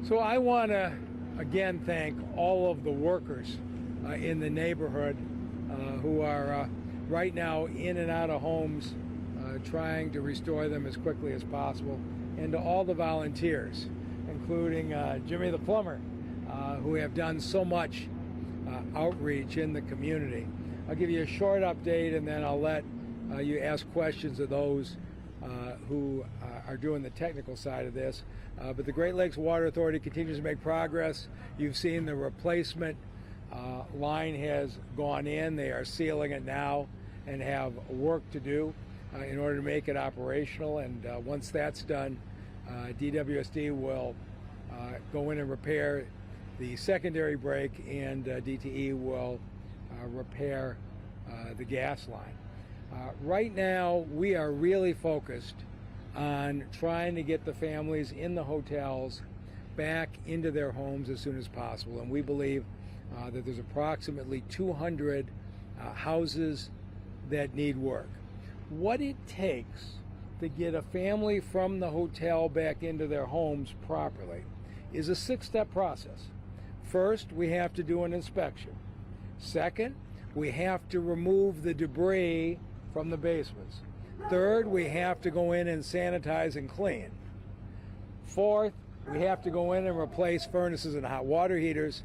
So I want to again thank all of the workers in the neighborhood who are right now in and out of homes trying to restore them as quickly as possible, and to all the volunteers, including Jimmy the plumber, who have done so much outreach in the community. I'll give you a short update and then I'll let you ask questions of those who are doing the technical side of this. But the Great Lakes Water Authority continues to make progress. You've seen the replacement line has gone in. They are sealing it now and have work to do in order to make it operational. And once that's done, DWSD will go in and repair the secondary break, and DTE will repair the gas line. Right now, we are really focused on trying to get the families in the hotels back into their homes as soon as possible. And we believe that there's approximately 200 houses that need work. What it takes to get a family from the hotel back into their homes properly is a 6-step process. First, we have to do an inspection. Second, we have to remove the debris from the basements. Third, we have to go in and sanitize and clean. Fourth, we have to go in and replace furnaces and hot water heaters.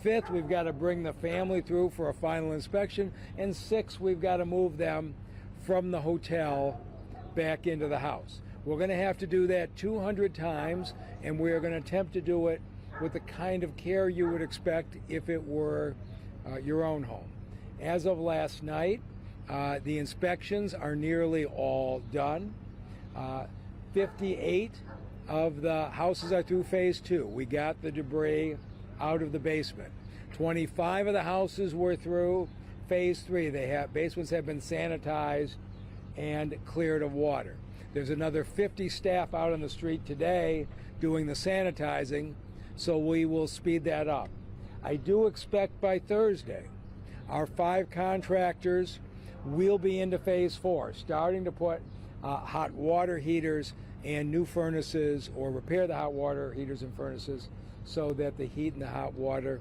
Fifth, we've got to bring the family through for a final inspection. And sixth, we've got to move them from the hotel back into the house. We're going to have to do that 200 times, and we're going to attempt to do it with the kind of care you would expect if it were your own home. As of last night, the inspections are nearly all done. 58 of the houses are through phase 2. We got the debris out of the basement. 25 of the houses were through phase 3. Basements have been sanitized and cleared of water. There's another 50 staff out on the street today doing the sanitizing, so we will speed that up. I do expect by Thursday our 5 contractors will be into phase 4, starting to put hot water heaters and new furnaces, or repair the hot water heaters and furnaces so that the heat and the hot water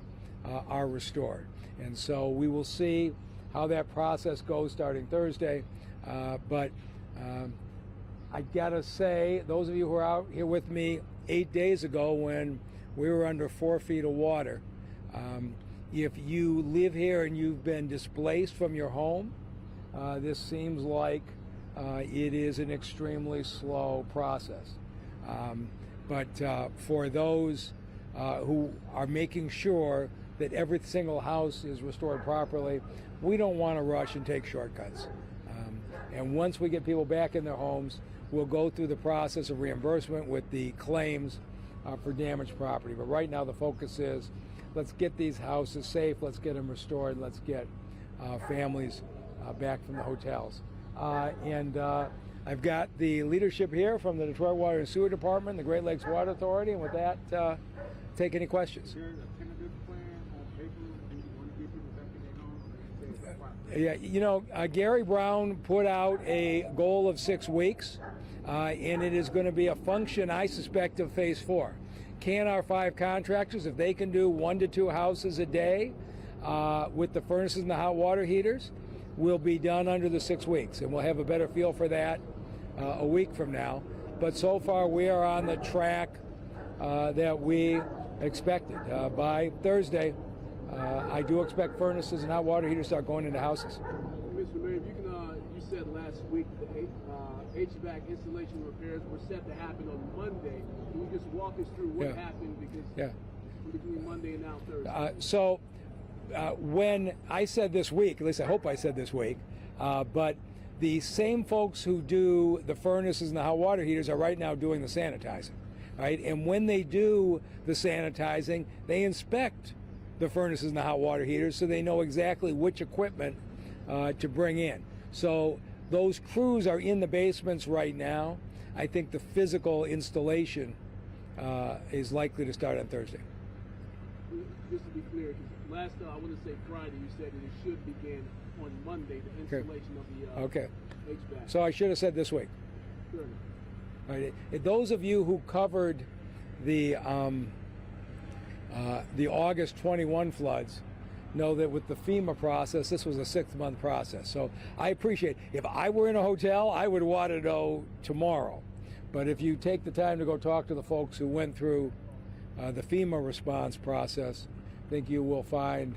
are restored. And so we will see how that process goes starting Thursday. But I gotta say, those of you who were out here with me 8 days ago when we were under 4 feet of water, if you live here and you've been displaced from your home, this seems like it is an extremely slow process. But for those who are making sure that every single house is restored properly, we don't want to rush and take shortcuts. And once we get people back in their homes, we'll go through the process of reimbursement with the claims for damaged property. But right now the focus is, let's get these houses safe, let's get them restored, let's get families back from the hotels. And I've got the leadership here from the Detroit Water and Sewer Department, the Great Lakes Water Authority, and with that, take any questions. Yeah, you know, Gary Brown put out a goal of 6 weeks, and it is going to be a function, I suspect, of phase 4. Can our 5 contractors, if they can do 1 to 2 houses a day with the furnaces and the hot water heaters, will be done under the 6 weeks, and we'll have a better feel for that a week from now. But so far, we are on the track that we expected. By Thursday, I do expect furnaces and hot water heaters start going into houses. Mr. Mayor, if you can, you said last week the HVAC installation repairs were set to happen on Monday. Can you just walk us through what happened between Monday and now Thursday? When I said this week, at least I hope I said this week, but the same folks who do the furnaces and the hot water heaters are right now doing the sanitizing, right? And when they do the sanitizing, they inspect the furnaces and the hot water heaters so they know exactly which equipment to bring in. So those crews are in the basements right now. I think the physical installation is likely to start on Thursday. Just to be clear, last I want to say Friday, you said that it should begin on Monday, the installation of the HVAC. So I should have said this week. Sure. Right. Those of you who covered the The August 21 floods know that with the FEMA process, this was a 6-month process. So I appreciate, if I were in a hotel, I would want to know tomorrow. But if you take the time to go talk to the folks who went through the FEMA response process, I think you will find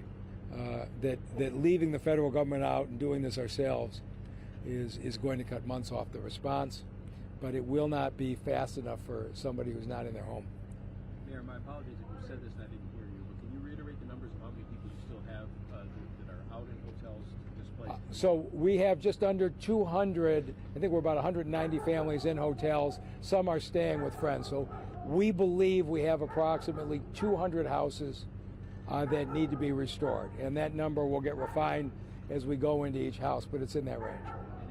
that leaving the federal government out and doing this ourselves is going to cut months off the response, but it will not be fast enough for somebody who's not in their home. Mayor, my apologies if you said this and I didn't hear you, but can you reiterate the numbers of how many people you still have that are out in hotels displaced? So we have just under 200, I think we're about 190 families in hotels. Some are staying with friends. So we believe we have approximately 200 houses that need to be restored. And that number will get refined as we go into each house, but it's in that range.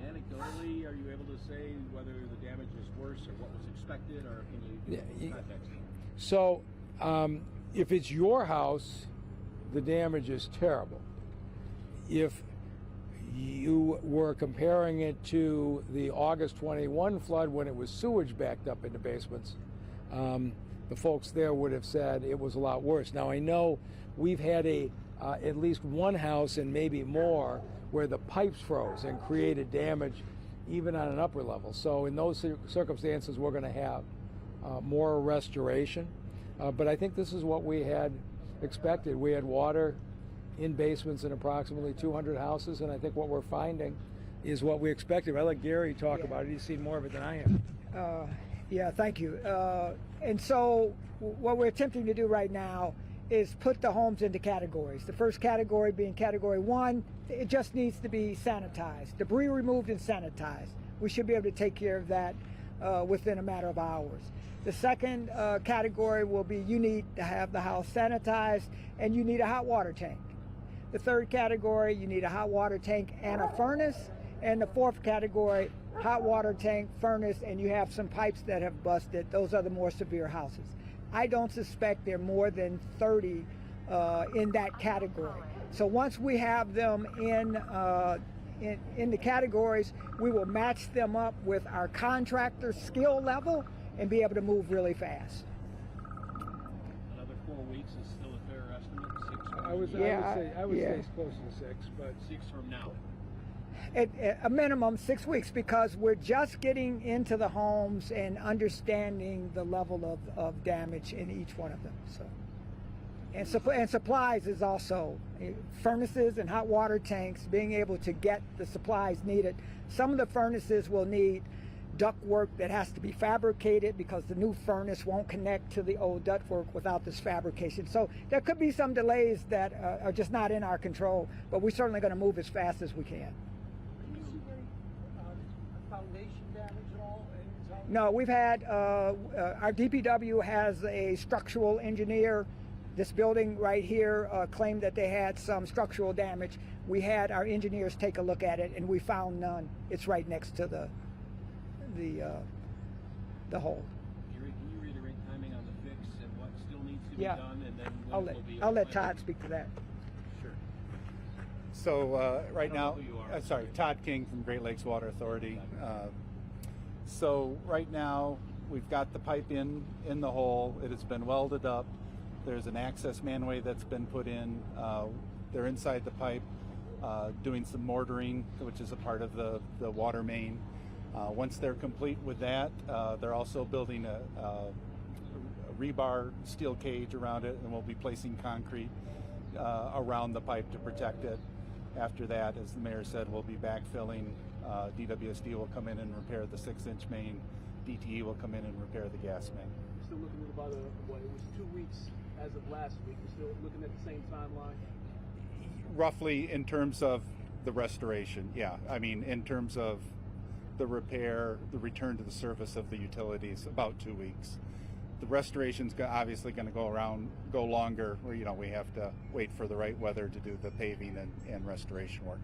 And anecdotally, are you able to say whether the damage is worse or what was expected, or can you give context? So if it's your house, the damage is terrible. If you were comparing it to the August 21 flood when it was sewage backed up into basements, the folks there would have said it was a lot worse. Now I know we've had at least one house and maybe more where the pipes froze and created damage even on an upper level. So in those circumstances, we're going to have more restoration. But I think this is what we had expected. We had water in basements in approximately 200 houses, and I think what we're finding is what we expected. I'll let Gary talk about it. He's seen more of it than I have. Yeah, thank you. And so what we're attempting to do right now is put the homes into categories. The first category being category 1, it just needs to be sanitized, debris removed and sanitized. We should be able to take care of that within a matter of hours. The second category will be you need to have the house sanitized and you need a hot water tank. The third category, you need a hot water tank and a furnace. And the fourth category, hot water tank, furnace, and you have some pipes that have busted. Those are the more severe houses. I don't suspect there are more than 30 in that category. So once we have them in the categories, we will match them up with our contractor skill level and be able to move really fast. Another 4 weeks is still a fair estimate. 6 I would say it's closer to 6, but 6 from now. At a minimum 6 weeks, because we're just getting into the homes and understanding the level of damage in each one of them. So, and supplies is also furnaces and hot water tanks, being able to get the supplies needed. Some of the furnaces will need ductwork that has to be fabricated because the new furnace won't connect to the old ductwork without this fabrication. So there could be some delays that are just not in our control, but we're certainly going to move as fast as we can. Foundation damage at all? No, we've had, our DPW has a structural engineer. This building right here claimed that they had some structural damage. We had our engineers take a look at it and we found none. It's right next to the hole. Gary, can you reiterate timing on the fix and what still needs to be done, and then when I'll let Todd speak to that. Sure. So right now, who you are. I'm sorry, Todd King from Great Lakes Water Authority. So right now, we've got the pipe in the hole. It has been welded up. There's an access manway that's been put in. They're inside the pipe doing some mortaring, which is a part of the water main. Once they're complete with that, they're also building a rebar steel cage around it, and we'll be placing concrete around the pipe to protect it. After that, as the mayor said, we'll be backfilling. DWSD will come in and repair the 6-inch main. DTE will come in and repair the gas main. We're still looking at about it was 2 weeks as of last week. We're still looking at the same timeline. Roughly in terms of the restoration, yeah. I mean, in terms of the repair, the return to the service of the utilities, about 2 weeks. The restoration's obviously going to go longer. Where, you know, we have to wait for the right weather to do the paving and restoration work.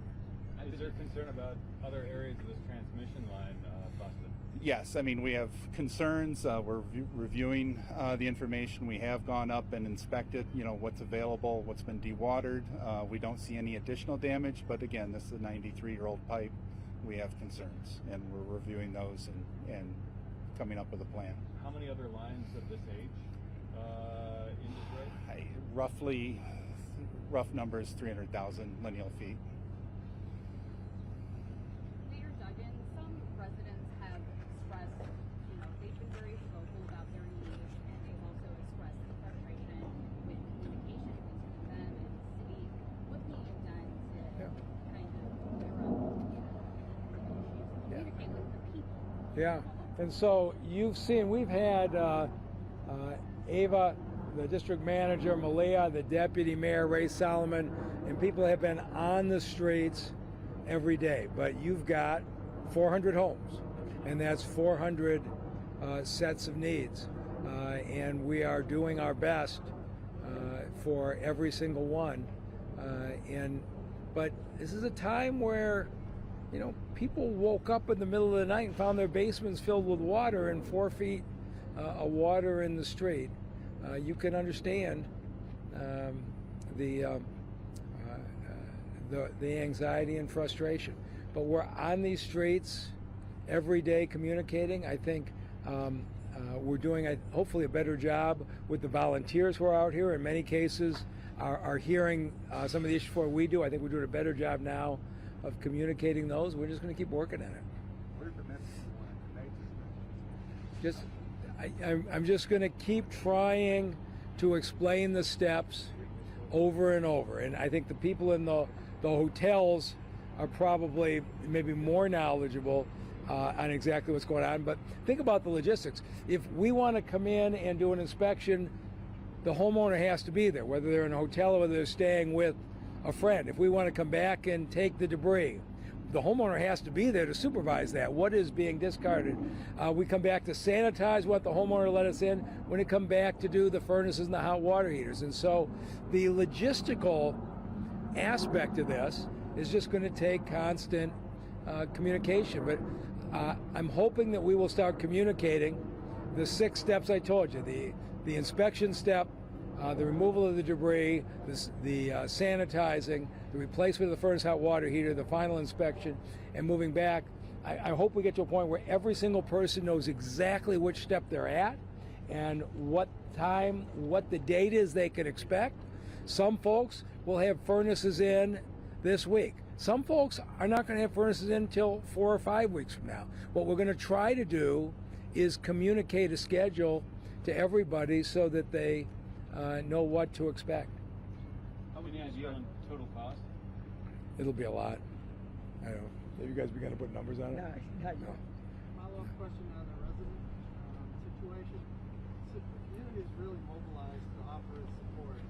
Is there concern about other areas of this transmission line busted? Yes, I mean, we have concerns. We're reviewing the information. We have gone up and inspected, you know, what's available, what's been dewatered. We don't see any additional damage, but again, this is a 93-year-old pipe. We have concerns, and we're reviewing those and coming up with a plan. How many other lines of this age in this way? roughly, rough numbers, 300,000 lineal feet. Mayor Duggan, some residents have expressed, they've been very vocal about their needs, and they've also expressed frustration with communication between them and the city. What can you done to kind of clear up, communicate with the people? Yeah, and so you've seen, we've had Ava, the district manager, Malia, the deputy mayor, Ray Solomon, and people have been on the streets every day. But you've got 400 homes, and that's 400 sets of needs. And we are doing our best for every single one. But this is a time where, people woke up in the middle of the night and found their basements filled with water and 4 feet of water in the street. You can understand the anxiety and frustration. But we're on these streets every day communicating. I think we're doing hopefully a better job with the volunteers who are out here. In many cases, are hearing some of the issues before we do. I think we're doing a better job now of communicating those. We're just going to keep working at it. What are the messages you want to convey? I'm just going to keep trying to explain the steps over and over. And I think the people in the hotels are probably maybe more knowledgeable on exactly what's going on. But think about the logistics. If we want to come in and do an inspection, the homeowner has to be there, whether they're in a hotel or whether they're staying with a friend. If we want to come back and take the debris, the homeowner has to be there to supervise that. What is being discarded? We come back to sanitize what the homeowner let us in. When it come back to do the furnaces and the hot water heaters. And so the logistical aspect of this is just going to take constant communication. But I'm hoping that we will start communicating the 6 steps I told you. The inspection step, the removal of the debris, the sanitizing, the replacement of the furnace hot water heater, the final inspection, and moving back. I hope we get to a point where every single person knows exactly which step they're at and what time, what the date is they can expect. Some folks will have furnaces in this week. Some folks are not going to have furnaces in until 4 or 5 weeks from now. What we're going to try to do is communicate a schedule to everybody so that they know what to expect. How many idea on total cost? It'll be a lot. I don't know. Have you guys begun to put numbers on it? No. Follow-up question on the resident situation. So the community is really mobilized to offer its support.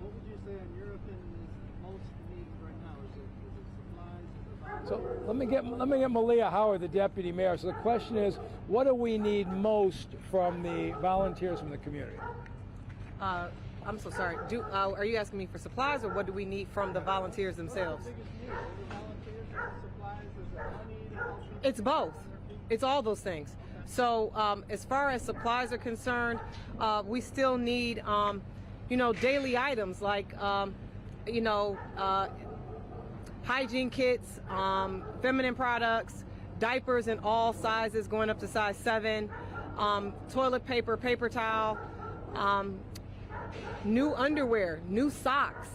What would you say, in your opinion, is most needed right now? Is it supplies? Is it So let me get Malia Howard, the deputy mayor. So the question is, what do we need most from the volunteers from the community? I'm so sorry. Are you asking me for supplies, or what do we need from the volunteers themselves? It's both. It's all those things. So as far as supplies are concerned, we still need, daily items like, hygiene kits, feminine products, diapers in all sizes going up to size 7, toilet paper, paper towel, new underwear, new socks,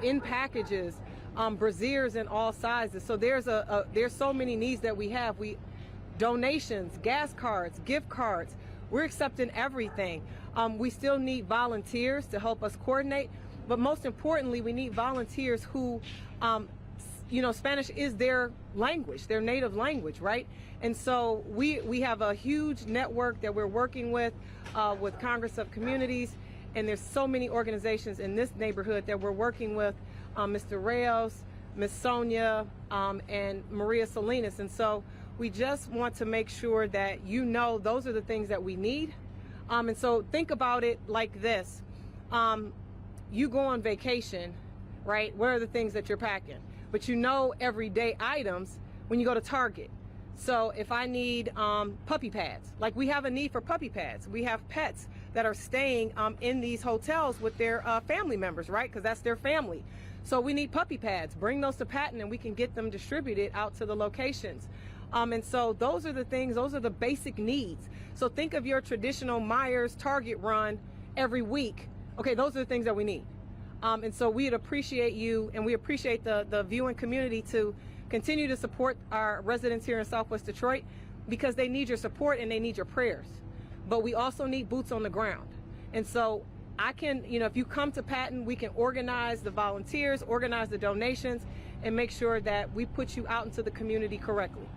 in packages, brassieres in all sizes. So there's so many needs that we have. Donations, gas cards, gift cards. We're accepting everything. We still need volunteers to help us coordinate, but most importantly, we need volunteers who, Spanish is their language, their native language, right? And so we have a huge network that we're working with Congress of Communities, and there's so many organizations in this neighborhood that we're working with, Mr. Reyes, Miss Sonia, and Maria Salinas. And so we just want to make sure that those are the things that we need. And so think about it like this. You go on vacation, right? What are the things that you're packing? But everyday items when you go to Target. So if I need puppy pads, like we have a need for puppy pads. We have pets that are staying in these hotels with their family members, right? Because that's their family. So we need puppy pads. Bring those to Patton and we can get them distributed out to the locations. And so those are the things, those are the basic needs. So think of your traditional Myers Target run every week. Okay, those are the things that we need. And so we'd appreciate you, and we appreciate the viewing community to continue to support our residents here in Southwest Detroit, because they need your support and they need your prayers. But we also need boots on the ground. And so I can, if you come to Patton, we can organize the volunteers, organize the donations, and make sure that we put you out into the community correctly.